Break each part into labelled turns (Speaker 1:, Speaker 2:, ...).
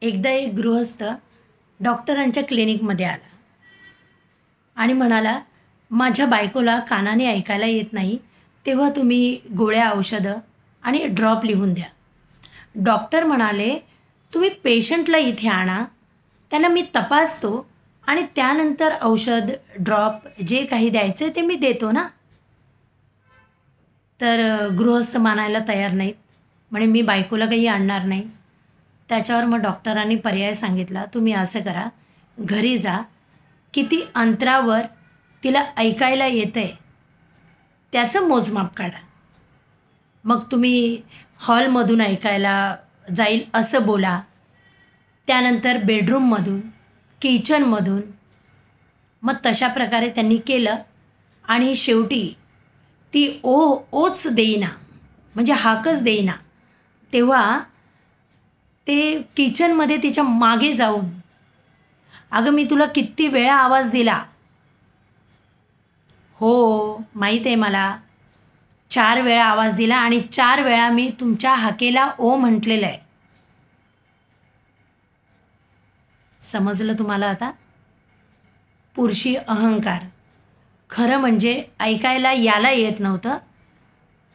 Speaker 1: एकदा एक गृहस्थ डॉक्टरांच्या क्लिनिकमध्ये आला आणि म्हणाला, माझ्या बायकोला कानाने ऐकायला येत नाही, तेव्हा तुम्ही गोळ्या औषधं आणि ड्रॉप लिहून द्या. डॉक्टर म्हणाले, तुम्ही पेशंटला इथे आणा, त्यांना मी तपासतो आणि त्यानंतर औषध, ड्रॉप जे काही द्यायचं ते मी देतो ना. तर गृहस्थ मानायला तयार नाहीत. म्हणे मी बायकोला काही आणणार नाही. त्याच्यावर मग डॉक्टरांनी पर्याय सांगितला, तुम्ही असं करा, घरी जा, किती अंतरावर तिला ऐकायला येतंय त्याचं मोजमाप काढा. मग तुम्ही हॉलमधून ऐकायला जाईल असं बोला, त्यानंतर बेडरूममधून, किचनमधून. मग तशा प्रकारे त्यांनी केलं आणि शेवटी ती ओच देईना, म्हणजे हाकच देईना. तेव्हा ते किचनमध्ये तिच्या मागे जाऊन, अगं मी तुला किती वेळा आवाज दिला. हो, माहीत आहे मला. 4 वेळा आवाज दिला आणि 4 वेळा मी तुमच्या हाकेला ओ म्हटलेलं आहे. समजलं तुम्हाला आता? पुरुषी अहंकार. खरं म्हणजे ऐकायला याला येत नव्हतं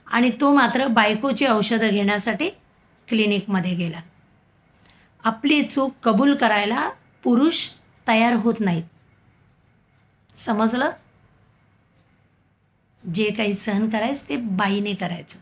Speaker 1: आणि तो मात्र बायकोची औषधं घेण्यासाठी क्लिनिकमध्ये गेला. आपली चूक कबूल करायला पुरुष तयार होत नाहीत. समजलं? जे काही सहन करायचं ते बाईने करायचं.